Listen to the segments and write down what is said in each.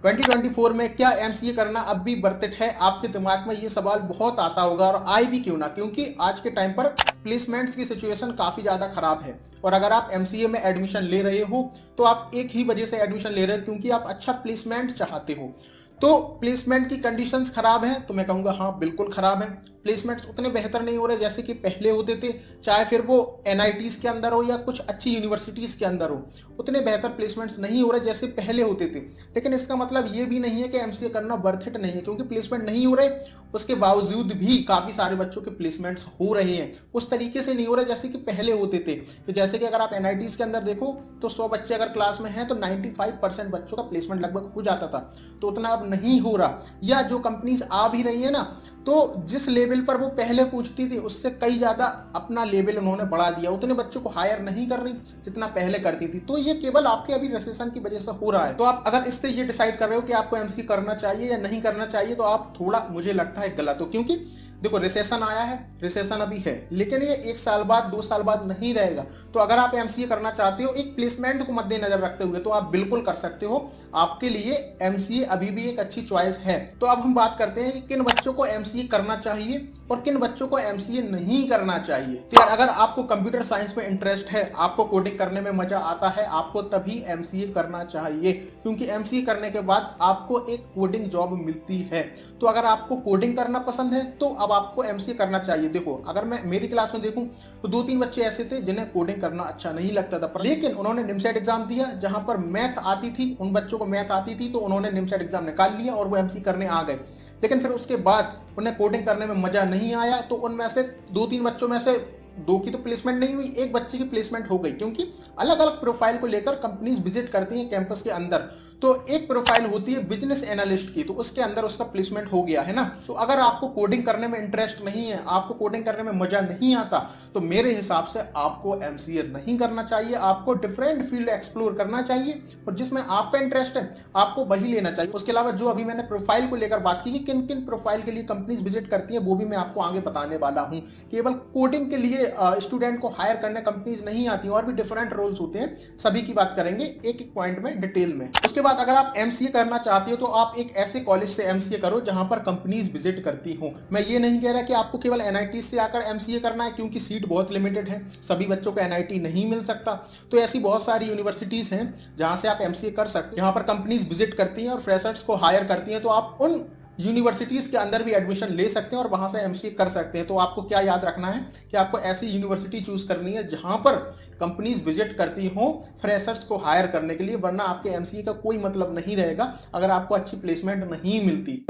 2024 में क्या एमसीए करना अब भी वर्थ इट है? आपके दिमाग में ये सवाल बहुत आता होगा और आए भी क्यों ना, क्योंकि आज के टाइम पर प्लेसमेंट्स की सिचुएशन काफ़ी ज़्यादा खराब है। और अगर आप एमसीए में एडमिशन ले रहे हो तो आप एक ही वजह से एडमिशन ले रहे हो, क्योंकि आप अच्छा प्लेसमेंट चाहते हो। तो प्लेसमेंट की कंडीशंस खराब हैं तो मैं कहूँगा हाँ बिल्कुल खराब है। प्लेसमेंट्स उतने बेहतर नहीं हो रहे जैसे कि पहले होते थे, चाहे फिर वो एनआईटीज़ के अंदर हो या कुछ अच्छी यूनिवर्सिटीज़ के अंदर हो, उतने बेहतर प्लेसमेंट्स नहीं हो रहे जैसे पहले होते थे। लेकिन इसका मतलब ये भी नहीं है कि एमसीए करना वर्थ इट नहीं है, क्योंकि प्लेसमेंट नहीं हो रहे उसके बावजूद भी काफ़ी सारे बच्चों के प्लेसमेंट्स हो रहे हैं। उस तरीके से नहीं हो रहे जैसे कि पहले होते थे। तो जैसे कि अगर आप एनआईटीज़ के अंदर देखो तो 100 बच्चे अगर क्लास में हैं तो 95% बच्चों का प्लेसमेंट लगभग हो जाता था, तो उतना अब नहीं हो रहा। या जो कंपनीज आ भी रही है ना, तो जिस लेवल पर वो पहले पूछती थी उससे कई ज़्यादा अपना लेवल उन्होंने बढ़ा दिया, उतने बच्चों को हायर नहीं कर रही जितना पहले करती थी। तो ये केवल आपके अभी रिसेशन की वजह से हो रहा है। तो आप अगर इससे ये डिसाइड कर रहे हो कि आपको एमसीए करना चाहिए या नहीं करना चाहिए, तो आप थोड़ा मुझे लगता है गलत हो। क्योंकि देखो रिसेशन आया है, रिसेशन अभी है, लेकिन ये 1 साल बाद 2 साल बाद नहीं रहेगा। तो अगर आप एमसीए करना चाहते हो एक प्लेसमेंट को मद्देनजर रखते हुए, तो आप बिल्कुल कर सकते हो। आपके लिए एमसीए अभी भी एक अच्छी चॉइस है। तो अब हम बात करते हैं कि किन बच्चों को एमसीए करना चाहिए और किन बच्चों को एमसीए नहीं करना चाहिए। तो यार अगर आपको कंप्यूटर साइंस में इंटरेस्ट है, आपको कोडिंग करने में मजा आता है, आपको तभी एमसीए करना चाहिए, क्योंकि एमसीए करने के बाद आपको एक कोडिंग जॉब मिलती है। तो अगर आपको कोडिंग करना पसंद है तो अब आपको एमसीए करना चाहिए। देखो अगर मैं मेरी क्लास में देखूं तो 2-3 बच्चे ऐसे थे जिन्हें कोडिंग करना अच्छा नहीं लगता था, लेकिन उन्होंने निमसेट एग्जाम दिया जहां पर मैथ आती थी, उन बच्चों को मैथ आती थी, तो उन्होंने निमसेट एग्जाम निकाल लिया और वो एमसीए करने आ गए। लेकिन फिर उसके बाद उन्हें कोडिंग करने में मजा नहीं आया, तो उनमें से 2-3 बच्चों में से 2 की तो प्लेसमेंट नहीं हुई, एक बच्चे की प्लेसमेंट हो गई। क्योंकि अलग अलग प्रोफाइल को लेकर कंपनीज विजिट करती हैं कैंपस के अंदर। तो एक प्रोफाइल होती है बिजनेस एनालिस्ट की, तो उसके अंदर उसका प्लेसमेंट हो गया है ना। तो अगर आपको कोडिंग करने में इंटरेस्ट नहीं है, आपको कोडिंग करने में मजा नहीं आता, तो मेरे हिसाब से आपको एमसीए नहीं करना चाहिए। आपको डिफरेंट फील्ड एक्सप्लोर करना चाहिए और जिसमें आपका इंटरेस्ट है आपको वही लेना चाहिए। उसके अलावा जो अभी मैंने प्रोफाइल को लेकर बात की कि किन किन प्रोफाइल के लिए कंपनीज विजिट करती है, वो भी मैं आपको आगे बताने वाला हूँ। केवल कोडिंग के लिए स्टूडेंट को हायर करने कंपनीज नहीं आती, और भी डिफरेंट रोल्स होते हैं, सभी की बात करेंगे एक एक पॉइंट में डिटेल में। उसके बाद अगर आप एमसीए करना चाहते हो तो आप एक ऐसे कॉलेज से एमसीए करो जहां पर कंपनीज विजिट करती हो। मैं ये नहीं कह रहा कि आपको केवल एनआईटी से आकर एमसीए करना है, क्योंकि सीट बहुत लिमिटेड है, सभी बच्चों को एनआईटी नहीं मिल सकता। तो ऐसी बहुत सारी यूनिवर्सिटीज हैं जहां से आप एमसीए कर सकते हैं, जहां पर कंपनीज विजिट करती हैं और फ्रेशर्स को हायर करती हैं। तो आप उन यूनिवर्सिटीज के अंदर भी एडमिशन ले सकते हैं और वहां से एमसीए कर सकते हैं। तो आपको क्या याद रखना है कि आपको ऐसी यूनिवर्सिटी चूज करनी है जहां पर कंपनीज विजिट करती हो फ्रेशर्स को हायर करने के लिए, वरना आपके एमसीए का कोई मतलब नहीं रहेगा अगर आपको अच्छी प्लेसमेंट नहीं मिलती।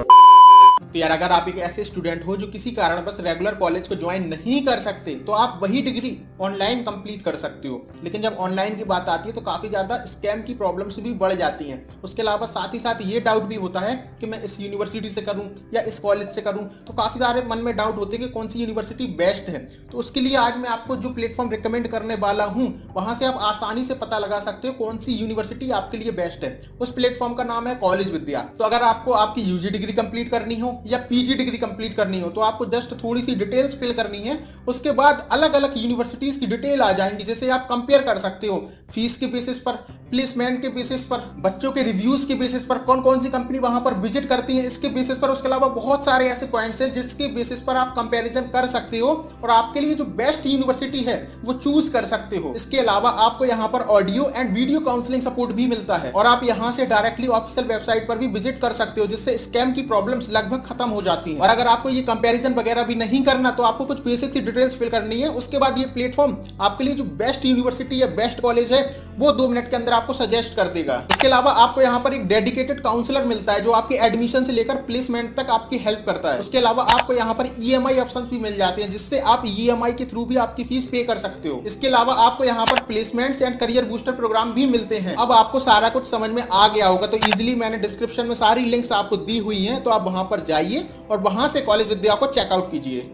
तो यार अगर आप एक ऐसे स्टूडेंट हो जो किसी कारण बस रेगुलर कॉलेज को ज्वाइन नहीं कर सकते, तो आप वही डिग्री ऑनलाइन कंप्लीट कर सकते हो। लेकिन जब ऑनलाइन की बात आती है तो काफी ज्यादा स्कैम की प्रॉब्लम्स भी बढ़ जाती हैं। उसके अलावा साथ ही साथ ये डाउट भी होता है कि मैं इस यूनिवर्सिटी से करूं या इस कॉलेज से करूं, तो काफी सारे मन में डाउट होते हैं कि कौन सी यूनिवर्सिटी बेस्ट है। तो उसके लिए आज मैं आपको जो प्लेटफॉर्म रिकमेंड करने वाला हूं, वहां से आप आसानी से पता लगा सकते हो कौन सी यूनिवर्सिटी आपके लिए बेस्ट है। उस प्लेटफॉर्म का नाम है कॉलेज विद्या। तो अगर आपको आपकी यूजी डिग्री कंप्लीट करनी हो या पीजी डिग्री कंप्लीट करनी हो, तो आपको जस्ट थोड़ी सी डिटेल्स फिल करनी है। उसके बाद अलग अलग यूनिवर्सिटीज की डिटेल आ जाएंगी, जैसे आप कंपेयर कर सकते हो फीस के बेसिस पर, प्लेसमेंट के बेसिस पर, बच्चों के रिव्यूज के बेसिस पर, कौन कौन सी कंपनी वहां पर विजिट करती है इसके बेसिस पर। उसके अलावा बहुत सारे ऐसे पॉइंट्स हैं जिसके बेसिस पर आप कंपैरिजन कर सकते हो और आपके लिए जो बेस्ट यूनिवर्सिटी है वो चूज कर सकते हो। इसके अलावा आपको यहाँ पर audio and video counselling support भी मिलता है और आप यहाँ से डायरेक्टली ऑफिशियल वेबसाइट पर भी विजिट कर सकते हो, जिससे स्कैम की प्रॉब्लम्स लगभग खत्म हो जाती है। और अगर आपको ये कंपैरिजन वगैरह भी नहीं करना, तो आपको कुछ बेसिक सी डिटेल्स फिल करनी है। उसके बाद ये प्लेटफॉर्म आपके लिए जो बेस्ट यूनिवर्सिटी या बेस्ट कॉलेज है वो 2 मिनट के अंदर आपको सजेस्ट कर देगा। इसके अलावा आपको यहाँ पर एक डेडिकेटेड काउंसलर मिलता है जो आपके एडमिशन से लेकर प्लेसमेंट तक आपकी हेल्प करता है। उसके अलावा आपको यहाँ पर ईएमआई ऑप्शंस भी मिल जाते हैं, जिससे आप ईएमआई के थ्रू भी आपकी फीस पे कर सकते हो। इसके अलावा आपको यहाँ पर placements and career booster programme भी मिलते हैं। अब आपको सारा कुछ समझ में आ गया होगा, तो इजीली मैंने डिस्क्रिप्शन में सारी लिंक्स आपको दी हुई हैं, तो आप वहां पर जाइए और वहां से कॉलेज विद्या को चेकआउट कीजिए।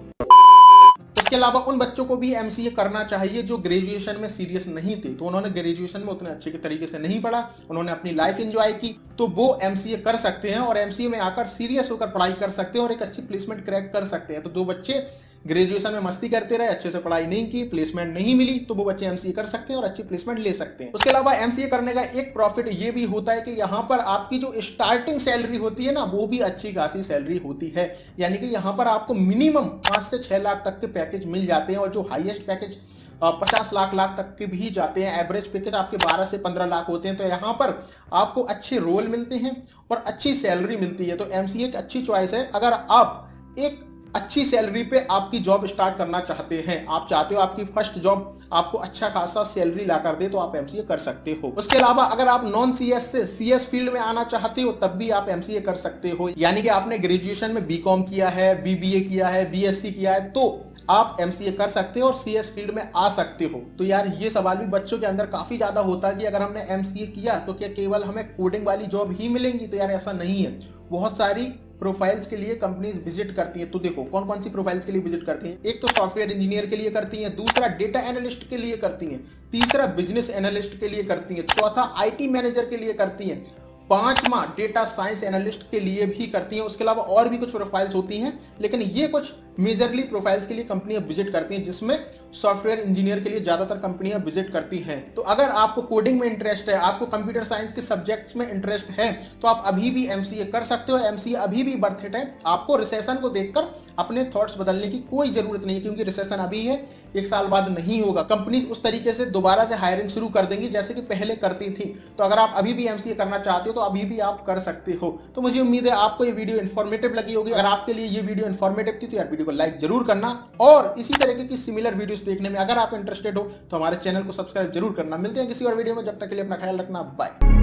इसके अलावा उन बच्चों को भी एमसीए करना चाहिए जो ग्रेजुएशन में सीरियस नहीं थे, तो उन्होंने ग्रेजुएशन में उतने अच्छे तरीके से नहीं पढ़ा, उन्होंने अपनी लाइफ एंजॉय की, तो वो एमसीए कर सकते हैं और एमसीए में आकर सीरियस होकर पढ़ाई कर सकते हैं और एक अच्छी प्लेसमेंट क्रैक कर सकते हैं। तो 2 बच्चे ग्रेजुएशन में मस्ती करते रहे, अच्छे से पढ़ाई नहीं की, प्लेसमेंट नहीं मिली, तो वो बच्चे एमसीए कर सकते हैं और अच्छी प्लेसमेंट ले सकते हैं। उसके अलावा एमसीए करने का एक प्रॉफिट ये भी होता है कि यहाँ पर आपकी जो स्टार्टिंग सैलरी होती है ना, वो भी अच्छी खासी सैलरी होती है। यानी कि यहाँ पर आपको मिनिमम 5 से 6 लाख तक के पैकेज मिल जाते हैं और जो हाईएस्ट पैकेज 50 लाख तक के भी जाते हैं। एवरेज पैकेज आपके 12 से 15 लाख होते हैं। तो यहाँ पर आपको अच्छे रोल मिलते हैं और अच्छी सैलरी मिलती है। तो एमसीए एक अच्छी चॉइस है अगर आप एक अच्छी सैलरी पे आपकी जॉब स्टार्ट करना चाहते हैं, आप चाहते हो आपकी फर्स्ट जॉब आपको अच्छा खासा सैलरी ला कर दे, तो आप एमसीए कर सकते हो। उसके अलावा अगर आप नॉन सीएस से सीएस फील्ड में आना चाहते हो, तब भी आप एमसीए कर सकते हो। यानी कि आपने ग्रेजुएशन में बीकॉम किया है, बीबीए किया है, बीएससी किया है, तो आप एमसीए कर सकते हो और सीएस फील्ड में आ सकते हो। तो यार ये सवाल भी बच्चों के अंदर काफी ज्यादा होता है कि अगर हमने एमसीए किया तो क्या केवल हमें कोडिंग वाली जॉब ही मिलेंगी? तो यार ऐसा नहीं है। बहुत सारी प्रोफाइल्स के लिए कंपनीज विजिट करती हैं। तो देखो कौन कौन सी प्रोफाइल्स के लिए विजिट करती हैं। एक तो सॉफ्टवेयर इंजीनियर के लिए करती हैं, दूसरा डेटा एनालिस्ट के लिए करती हैं, तीसरा बिजनेस एनालिस्ट के लिए करती हैं, चौथा आईटी मैनेजर के लिए करती हैं, पांचवा डेटा साइंस एनालिस्ट के लिए भी करती हैं। उसके अलावा और भी कुछ प्रोफाइल्स होती हैं, लेकिन ये कुछ मेजरली प्रोफाइल्स के लिए कंपनियां विजिट करती हैं, जिसमें सॉफ्टवेयर इंजीनियर के लिए ज्यादातर कंपनियां विजिट करती हैं। तो अगर आपको कोडिंग में इंटरेस्ट है, आपको कंप्यूटर साइंस के सब्जेक्ट्स में इंटरेस्ट है, तो आप अभी भी एमसीए कर सकते हो। एमसीए अभी भी वर्थ इट है। आपको रिसेशन को देखकर अपने थॉट्स बदलने की कोई जरूरत नहीं है, क्योंकि रिसेशन अभी है, 1 साल बाद नहीं होगा। कंपनी उस तरीके से दोबारा से हायरिंग शुरू कर देंगी जैसे कि पहले करती थी। तो अगर आप अभी भी एमसीए करना चाहते हो तो अभी भी आप कर सकते हो। तो मुझे उम्मीद है आपको ये वीडियो इन्फॉर्मेटिव लगी होगी। अगर आपके लिए ये वीडियो इन्फॉर्मेटिव थी तो यार वीडियो को लाइक जरूर करना, और इसी तरीके की सिमिलर वीडियोस देखने में अगर आप इंटरेस्टेड हो तो हमारे चैनल को सब्सक्राइब जरूर करना। मिलते हैं किसी और वीडियो में, जब तक के लिए अपना ख्याल रखना। Bye.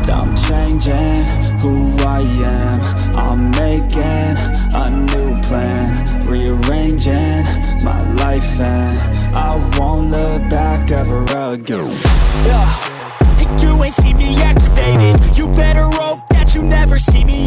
I'm changing who I am. I'm making a new plan, rearranging my life, and I won't look back ever again. Yeah. And you ain't see me activated. You better hope that you never see me